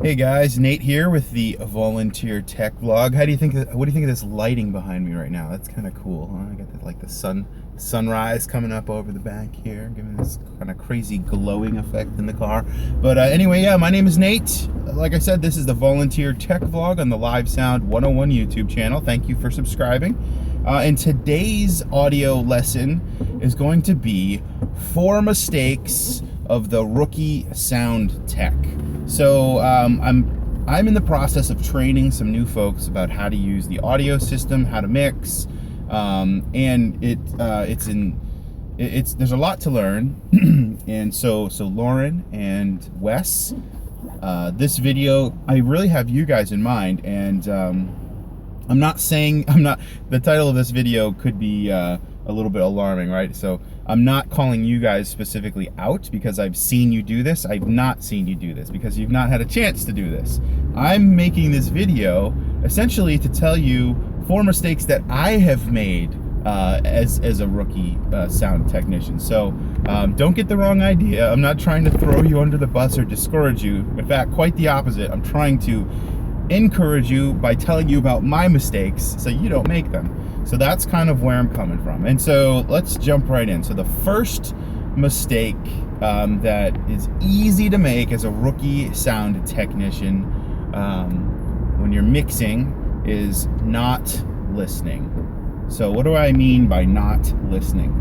Hey guys, Nate here with the Volunteer Tech Vlog. What do you think of this lighting behind me right now? That's kind of cool, huh? I got the sunrise coming up over the back here, giving this kind of crazy glowing effect in the car. But anyway, yeah, my name is Nate. Like I said, this is the Volunteer Tech Vlog on the Live Sound 101 YouTube channel. Thank you for subscribing. And today's audio lesson is going to be 4 mistakes of the rookie sound tech. So I'm in the process of training some new folks about how to use the audio system, how to mix, and there's a lot to learn. And so Lauren and Wes, this video, I really have you guys in mind, and the title of this video could be a little bit alarming, right? So I'm not calling you guys specifically out because I've seen you do this. I've not seen you do this because you've not had a chance to do this. I'm making this video essentially to tell you 4 mistakes that I have made as a rookie sound technician. So don't get the wrong idea. I'm not trying to throw you under the bus or discourage you. In fact, quite the opposite. I'm trying to encourage you by telling you about my mistakes so you don't make them. So that's kind of where I'm coming from. And so let's jump right in. So the first mistake that is easy to make as a rookie sound technician when you're mixing is not listening. So what do I mean by not listening?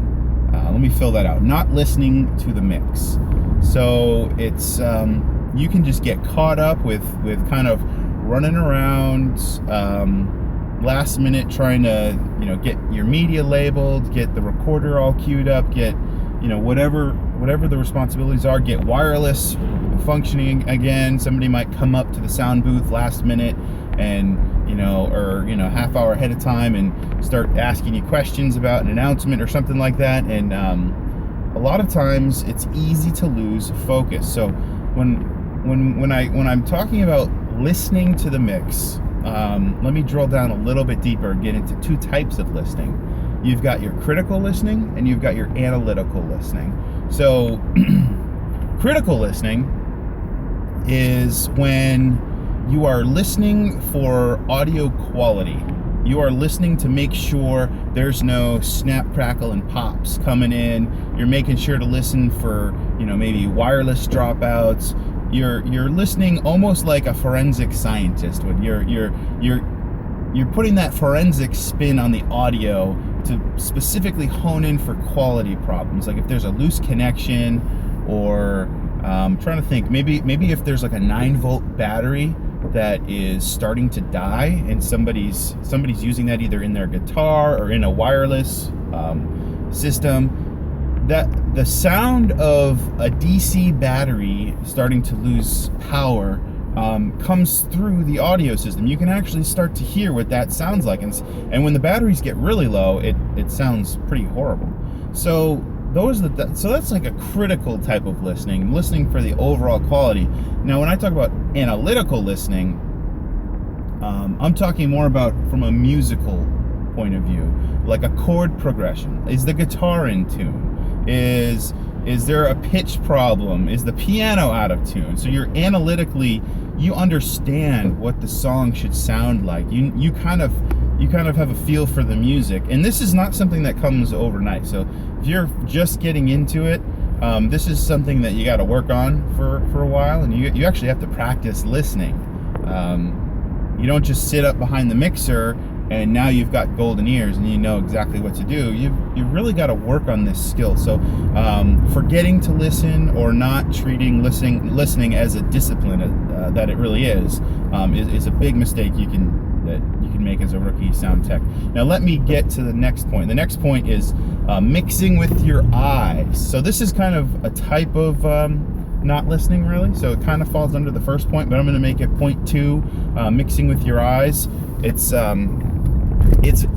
Let me fill that out. Not listening to the mix. So it's you can just get caught up with kind of running around last minute trying to get your media labeled, get the recorder all queued up, get whatever the responsibilities are, get wireless functioning again. Somebody might come up to the sound booth last minute and or half hour ahead of time and start asking you questions about an announcement or something like that. And a lot of times it's easy to lose focus. So when I'm talking about listening to the mix, let me drill down a little bit deeper and get into 2 types of listening. You've got your critical listening and you've got your analytical listening. So critical listening is when you are listening for audio quality. You are listening to make sure there's no snap, crackle, and pops coming in. You're making sure to listen for maybe wireless dropouts. You're listening almost like a forensic scientist. When you're putting that forensic spin on the audio to specifically hone in for quality problems. Like if there's a loose connection, or I'm trying to think, maybe if there's like a 9-volt battery that is starting to die and somebody's using that either in their guitar or in a wireless system, that the sound of a DC battery starting to lose power comes through the audio system. You can actually start to hear what that sounds like, and when the batteries get really low, it sounds pretty horrible. So that's like a critical type of listening for the overall quality. Now when I talk about analytical listening, I'm talking more about from a musical point of view, like a chord progression. Is the guitar in tune? Is there a pitch problem? Is the piano out of tune? So you're analytically, you understand what the song should sound like. You kind of have a feel for the music, and this is not something that comes overnight. So if you're just getting into it, this is something that you got to work on for a while, and you actually have to practice listening. You don't just sit up behind the mixer and now you've got golden ears and you know exactly what to do. You've really got to work on this skill. So forgetting to listen or not treating listening as a discipline that it really is a big mistake you can make as a rookie sound tech. Now let me get to the next point. The next point is mixing with your eyes. So this is kind of a type of not listening, really. So it kind of falls under the first point, but I'm going to make it point 2, mixing with your eyes. It's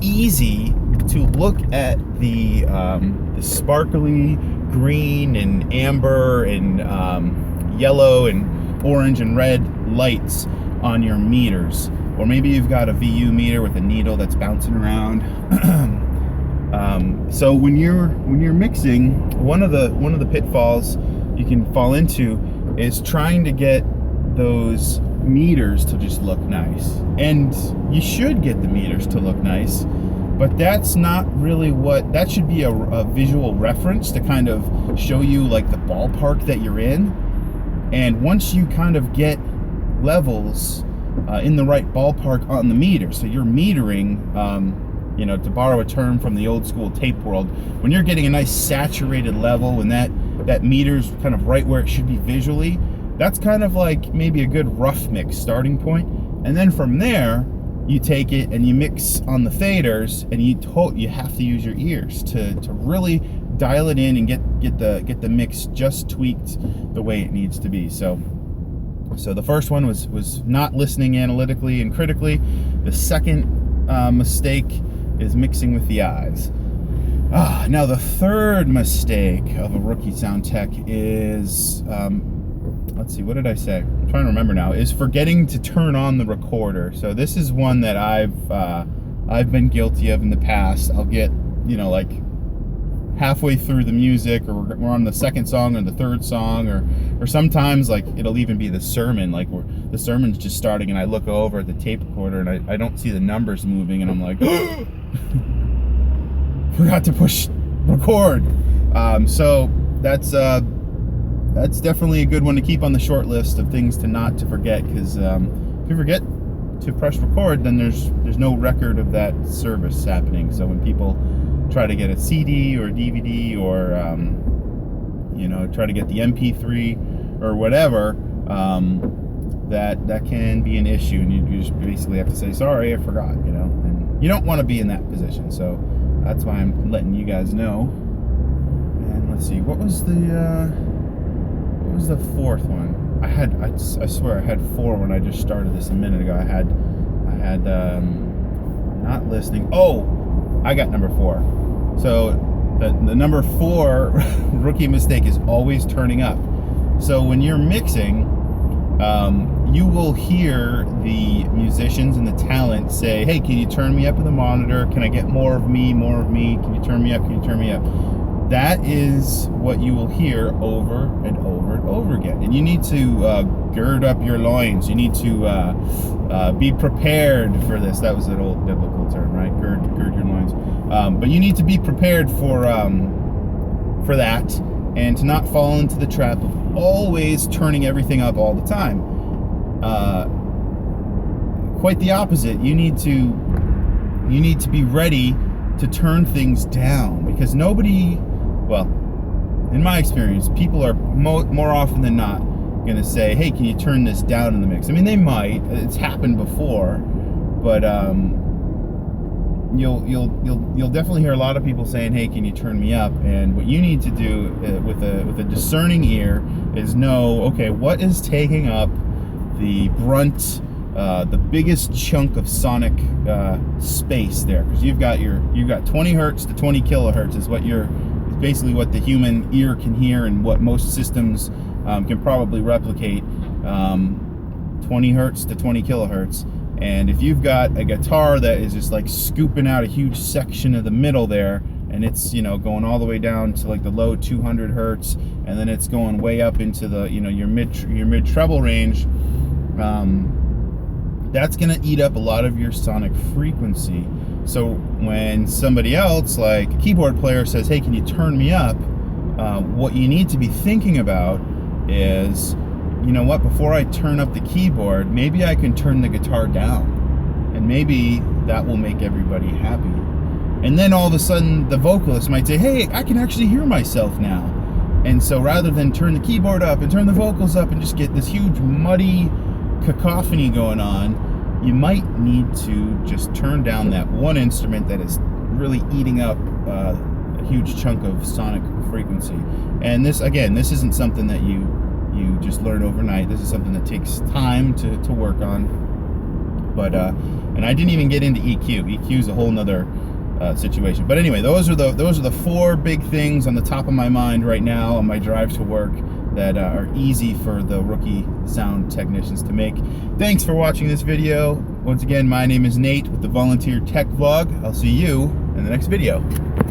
easy to look at the sparkly green and amber and yellow and orange and red lights on your meters, or maybe you've got a VU meter with a needle that's bouncing around. So when you're mixing, one of the pitfalls you can fall into is trying to get those meters to just look nice. And you should get the meters to look nice, but that's not really what, that should be a visual reference to kind of show you like the ballpark that you're in. And once you kind of get levels in the right ballpark on the meter, so you're metering, you know, to borrow a term from the old school tape world, when you're getting a nice saturated level, when that meter's kind of right where it should be visually, that's kind of like maybe a good rough mix starting point. And then from there, you take it and you mix on the faders, and you have to use your ears to really dial it in and get the mix just tweaked the way it needs to be. So the first one was not listening analytically and critically. The second mistake is mixing with the eyes. Now the third mistake of a rookie sound tech is, let's see, what did I say? I'm trying to remember now. Is forgetting to turn on the recorder. So this is one that I've been guilty of in the past. I'll get, you know, like halfway through the music, or we're on the second song or the third song, or sometimes like it'll even be the sermon, like the sermon's just starting and I look over at the tape recorder and I don't see the numbers moving, and I'm like, forgot to push record. So that's definitely a good one to keep on the short list of things not to forget, because if you forget to press record, then there's no record of that service happening. So when people try to get a CD or DVD, or you know, try to get the MP3 or whatever, that can be an issue, and you just basically have to say, sorry, I forgot, you know, and you don't want to be in that position. So that's why I'm letting you guys know. And let's see, what was the fourth one? I swear I had 4 when I just started this a minute ago. I had not listening. Oh, I got number 4. So the number 4 rookie mistake is always turning up. So when you're mixing, you will hear the musicians and the talent say, hey, can you turn me up in the monitor? Can I get more of me? Can you turn me up? Can you turn me up? That is what you will hear over and over and over again. And you need to gird up your loins. You need to be prepared for this. That was an old biblical term, right? Gird your loins. But you need to be prepared for that, and to not fall into the trap of always turning everything up all the time. Quite the opposite. You need to be ready to turn things down, because nobody, well, in my experience, people are more often than not going to say, hey, can you turn this down in the mix? I mean, they might. It's happened before, but you'll definitely hear a lot of people saying, hey, can you turn me up? And what you need to do with a discerning ear is know, okay, what is taking up the brunt, the biggest chunk of sonic space there? Because you've got 20 hertz to 20 kilohertz is basically what the human ear can hear, and what most systems can probably replicate. 20 hertz to 20 kilohertz. And if you've got a guitar that is just like scooping out a huge section of the middle there, and it's, you know, going all the way down to like the low 200 hertz, and then it's going way up into the, you know, your mid treble range, that's going to eat up a lot of your sonic frequency. So when somebody else, like a keyboard player, says, hey, can you turn me up? What you need to be thinking about is, you know what, before I turn up the keyboard, maybe I can turn the guitar down, and maybe that will make everybody happy. And then all of a sudden the vocalist might say, hey, I can actually hear myself now. And so rather than turn the keyboard up and turn the vocals up and just get this huge muddy cacophony going on, you might need to just turn down that one instrument that is really eating up a huge chunk of sonic frequency. And this, again, this isn't something that you just learn overnight. This is something that takes time to work on. But and I didn't even get into EQ. EQ is a whole nother situation. But anyway, those are the 4 big things on the top of my mind right now on my drive to work that are easy for the rookie sound technicians to make. Thanks for watching this video. Once again, my name is Nate with the Volunteer Tech Vlog. I'll see you in the next video.